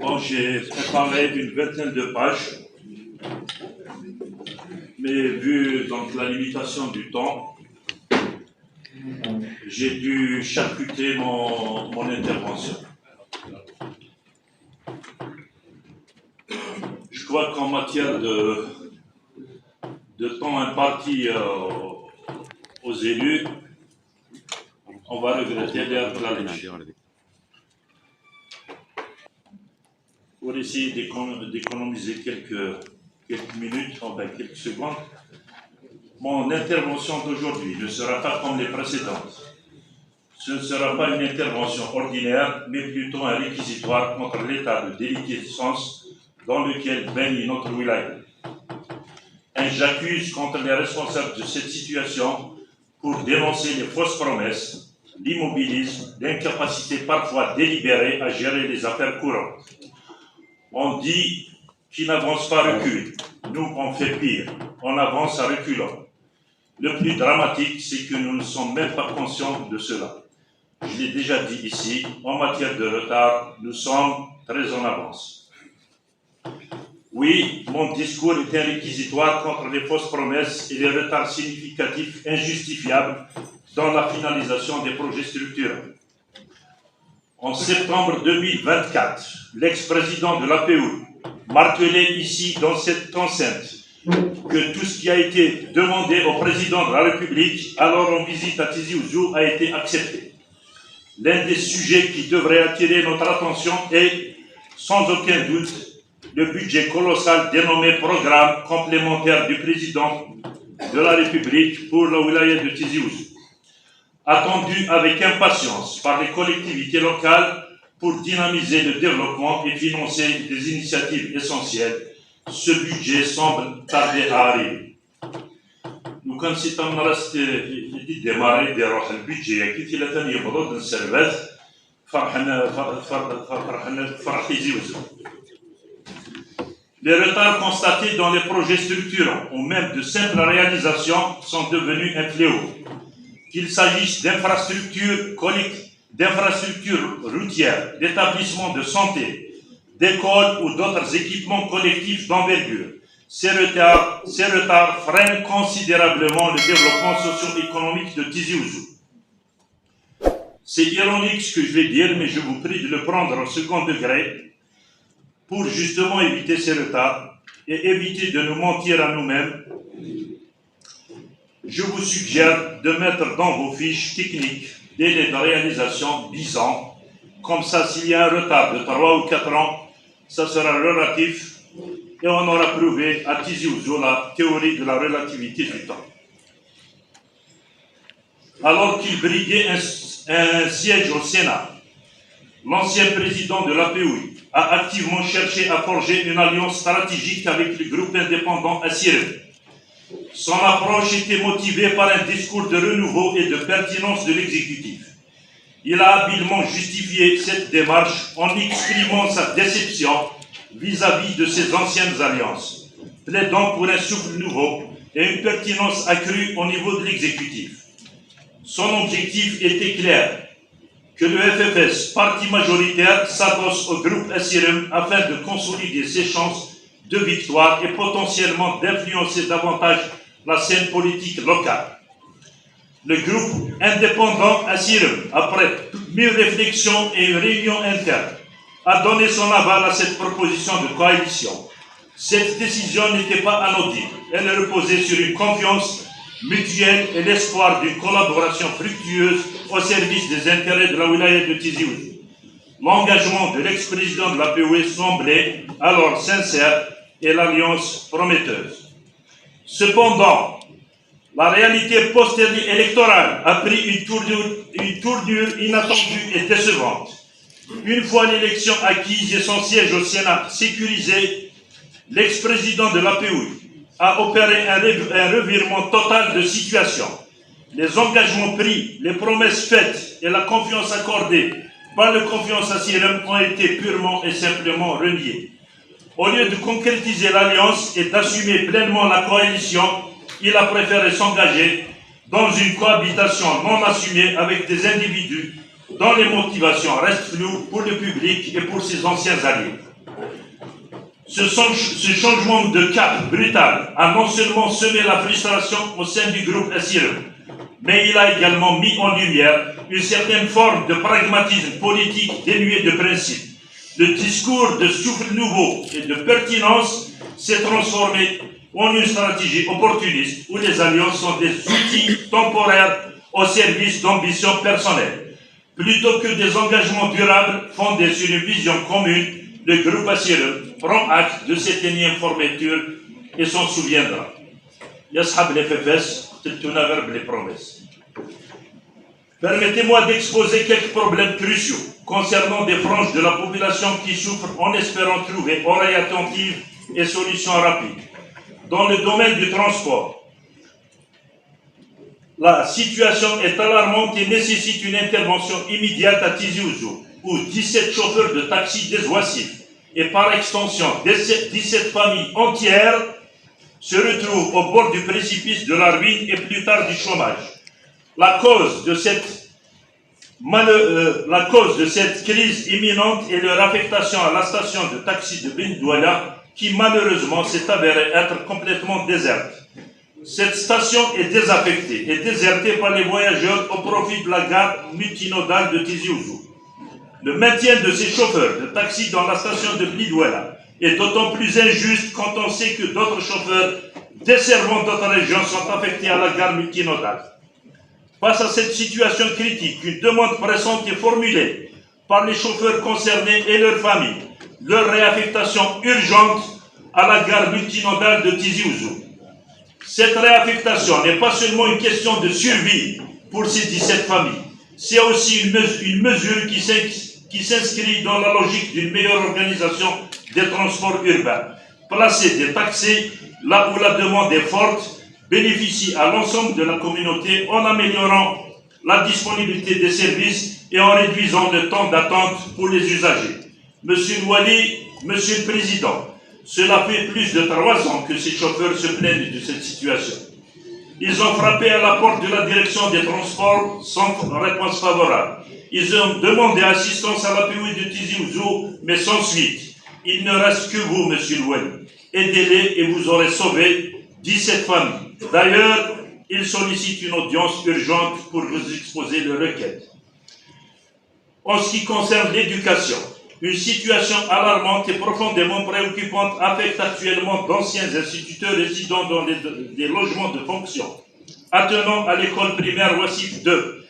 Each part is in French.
Bon, j'ai préparé une vingtaine de pages, mais vu donc la limitation du temps, j'ai dû charcuter mon intervention. Je crois qu'en matière de temps imparti aux élus, on va regretter d'être la lèche. Pour essayer d'économiser quelques minutes, enfin quelques secondes, mon intervention d'aujourd'hui ne sera pas comme les précédentes. Ce ne sera pas une intervention ordinaire, mais plutôt un réquisitoire contre l'état de déliquescence dans lequel baigne notre wilaya. J'accuse contre les responsables de cette situation pour dénoncer les fausses promesses, l'immobilisme, l'incapacité parfois délibérée à gérer les affaires courantes. On dit qui n'avance pas recule. Nous, on fait pire. On avance à reculons. Le plus dramatique, c'est que nous ne sommes même pas conscients de cela. Je l'ai déjà dit ici, en matière de retard, nous sommes très en avance. Oui, mon discours est un réquisitoire contre les fausses promesses et les retards significatifs injustifiables dans la finalisation des projets structurants. En septembre 2024, l'ex-président de l'APU martelait ici dans cette enceinte que tout ce qui a été demandé au président de la République alors en visite à Tizi Ouzou a été accepté. L'un des sujets qui devrait attirer notre attention est, sans aucun doute, le budget colossal dénommé Programme complémentaire du président de la République pour la wilaya de Tizi Ouzou. Attendu avec impatience par les collectivités locales pour dynamiser le développement et financer des initiatives essentielles, ce budget semble tarder à arriver. Nous constatons que démarrer le budget qui est la de service les retards constatés dans les projets structurants ou même de simples réalisations sont devenus un fléau. Qu'il s'agisse d'infrastructures routières, d'établissements de santé, d'écoles ou d'autres équipements collectifs d'envergure, ces retards freinent considérablement le développement socio-économique de Tizi Ouzou. C'est ironique ce que je vais dire, mais je vous prie de le prendre au second degré pour justement éviter ces retards et éviter de nous mentir à nous-mêmes. Je vous suggère de mettre dans vos fiches techniques délais de réalisation 10 ans. Comme ça, s'il y a un retard de 3 ou 4 ans, ça sera relatif et on aura prouvé à Tizi Ouzou la théorie de la relativité du temps. Alors qu'il briguait un siège au Sénat, l'ancien président de l'APU a activement cherché à forger une alliance stratégique avec le groupe indépendant Assirem. Son approche était motivée par un discours de renouveau et de pertinence de l'exécutif. Il a habilement justifié cette démarche en exprimant sa déception vis-à-vis de ses anciennes alliances, plaidant pour un souffle nouveau et une pertinence accrue au niveau de l'exécutif. Son objectif était clair, que le FFS, parti majoritaire, s'adosse au groupe Assirem afin de consolider ses chances de victoire et potentiellement d'influencer davantage la scène politique locale. Le groupe indépendant Assirem, après mûre réflexion et une réunion interne, a donné son aval à cette proposition de coalition. Cette décision n'était pas anodine. Elle reposait sur une confiance mutuelle et l'espoir d'une collaboration fructueuse au service des intérêts de la wilaya de Tizi Ouzou. L'engagement de l'ex-président de la l'APU semblait alors sincère et l'alliance prometteuse. Cependant, la réalité post-électorale a pris une tournure inattendue et décevante. Une fois l'élection acquise et son siège au Sénat sécurisé, l'ex-président de l'APU a opéré un revirement total de situation. Les engagements pris, les promesses faites et la confiance accordée par le confiance Assirem ont été purement et simplement reniés. Au lieu de concrétiser l'alliance et d'assumer pleinement la coalition, il a préféré s'engager dans une cohabitation non assumée avec des individus dont les motivations restent floues pour le public et pour ses anciens alliés. Ce changement de cap brutal a non seulement semé la frustration au sein du groupe SIRE, mais il a également mis en lumière une certaine forme de pragmatisme politique dénué de principe. Le discours de souffle nouveau et de pertinence s'est transformé en une stratégie opportuniste où les alliances sont des outils temporaires au service d'ambitions personnelles. Plutôt que des engagements durables fondés sur une vision commune, le groupe Assire prend acte de cette énième formature et s'en souviendra. Yashab les FFS, les promesses. Permettez-moi d'exposer quelques problèmes cruciaux concernant des franges de la population qui souffrent en espérant trouver oreille attentive et solutions rapides. Dans le domaine du transport, la situation est alarmante et nécessite une intervention immédiate à Tizi Ouzou, où 17 chauffeurs de taxi désoissifs et par extension 17 familles entières se retrouvent au bord du précipice de la ruine et plus tard du chômage. La cause de cette crise imminente est leur affectation à la station de taxi de Ben Douala, qui malheureusement s'est avérée être complètement déserte. Cette station est désaffectée et désertée par les voyageurs au profit de la gare multinodale de Tizi Ouzou. Le maintien de ces chauffeurs de taxi dans la station de Blidouala est d'autant plus injuste quand on sait que d'autres chauffeurs desservant d'autres régions sont affectés à la gare multinodale. Face à cette situation critique, une demande pressante est formulée par les chauffeurs concernés et leurs familles, leur réaffectation urgente à la gare multinodale de Tizi Ouzou. Cette réaffectation n'est pas seulement une question de survie pour ces 17 familles, c'est aussi une mesure qui s'inscrit dans la logique d'une meilleure organisation des transports urbains. Placer des taxis là où la demande est forte bénéficie à l'ensemble de la communauté en améliorant la disponibilité des services et en réduisant le temps d'attente pour les usagers. Monsieur Louali, Monsieur le Président, cela fait plus de 3 ans que ces chauffeurs se plaignent de cette situation. Ils ont frappé à la porte de la direction des transports sans réponse favorable. Ils ont demandé assistance à l'appui de Tizi Ouzou, mais sans suite. Il ne reste que vous, Monsieur Louali. Aidez-les et vous aurez sauvé 17 familles. D'ailleurs, ils sollicitent une audience urgente pour vous exposer leurs requêtes. En ce qui concerne l'éducation, une situation alarmante et profondément préoccupante affecte actuellement d'anciens instituteurs résidant dans des logements de fonction, attenant à l'école primaire Wassif 2.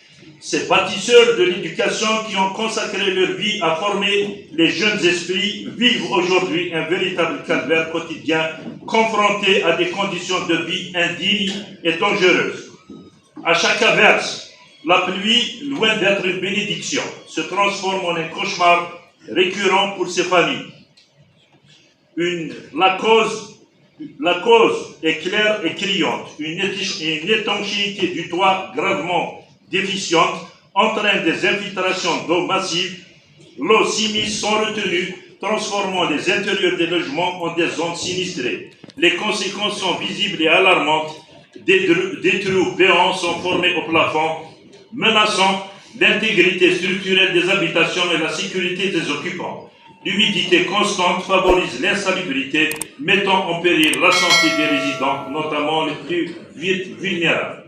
Ces bâtisseurs de l'éducation qui ont consacré leur vie à former les jeunes esprits vivent aujourd'hui un véritable calvaire quotidien, confrontés à des conditions de vie indignes et dangereuses. À chaque averse, la pluie, loin d'être une bénédiction, se transforme en un cauchemar récurrent pour ces familles. La cause est claire et criante. Une étanchéité du toit gravement déficiente entraîne des infiltrations d'eau massives. L'eau s'immisce sans retenue, transformant les intérieurs des logements en des zones sinistrées. Les conséquences sont visibles et alarmantes. Des trous béants sont formés au plafond, menaçant l'intégrité structurelle des habitations et la sécurité des occupants. L'humidité constante favorise l'insalubrité, mettant en péril la santé des résidents, notamment les plus vulnérables.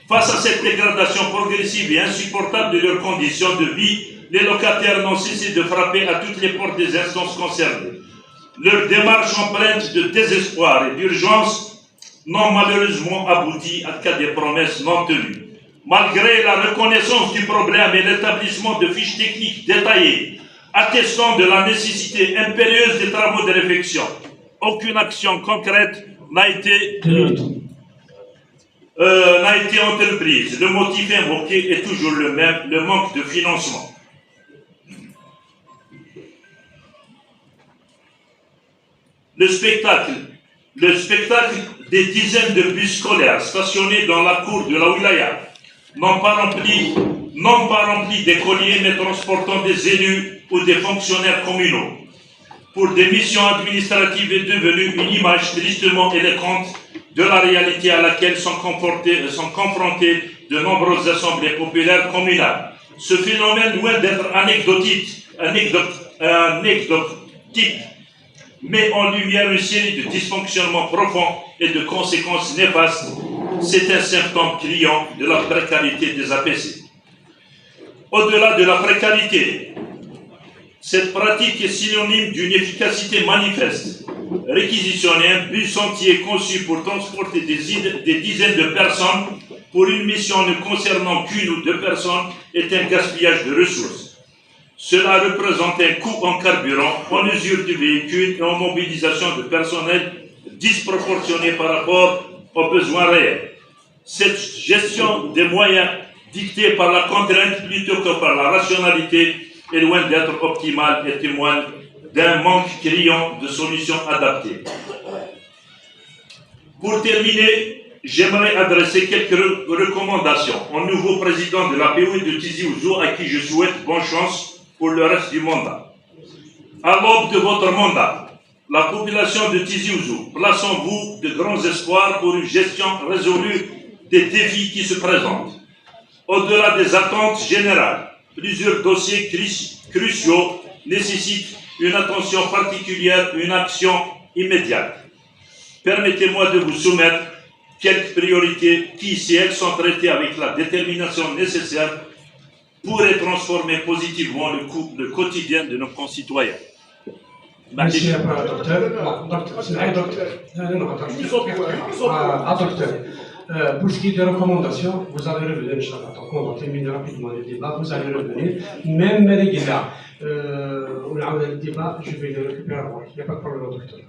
Face à cette dégradation progressive et insupportable de leurs conditions de vie, les locataires n'ont cessé de frapper à toutes les portes des instances concernées. Leurs démarches empreintes de désespoir et d'urgence n'ont malheureusement abouti qu'à des promesses non tenues. Malgré la reconnaissance du problème et l'établissement de fiches techniques détaillées, attestant de la nécessité impérieuse des travaux de réflexion, aucune action concrète n'a été entreprise. Le motif invoqué est toujours le même, le manque de financement. Le spectacle des dizaines de bus scolaires stationnés dans la cour de la Wilaya, non pas remplis d'écoliers, mais transportant des élus ou des fonctionnaires communaux, pour des missions administratives est devenu une image tristement éloquente de la réalité à laquelle sont confrontées de nombreuses assemblées populaires communales. Ce phénomène, loin d'être anecdotique, met en lumière une série de dysfonctionnements profonds et de conséquences néfastes. C'est un symptôme criant de la précarité des APC. Au-delà de la précarité, cette pratique est synonyme d'une efficacité manifeste. Réquisitionner un bus entier conçu pour transporter des dizaines de personnes pour une mission ne concernant qu'une ou deux personnes est un gaspillage de ressources. Cela représente un coût en carburant, en usure du véhicule et en mobilisation de personnel disproportionné par rapport aux besoins réels. Cette gestion des moyens dictée par la contrainte plutôt que par la rationalité est loin d'être optimale et témoigne d'un manque criant de solutions adaptées. Pour terminer, j'aimerais adresser quelques recommandations au nouveau président de l'APOUI de Tizi Ouzou, à qui je souhaite bonne chance pour le reste du mandat. À l'aube de votre mandat, la population de Tizi Ouzou place en vous de grands espoirs pour une gestion résolue des défis qui se présentent. Au-delà des attentes générales, plusieurs dossiers cruciaux nécessitent une attention particulière, une action immédiate. Permettez-moi de vous soumettre quelques priorités qui, si elles sont traitées avec la détermination nécessaire, pourraient transformer positivement le quotidien de nos concitoyens. Merci, docteur. Pour ce qui est des recommandations, vous allez revenir, Inch'Allah. Donc, on va terminer rapidement le débat. Vous allez revenir. Même les gars, on a le débat, je vais le récupérer avant. Il n'y a pas de problème, docteur.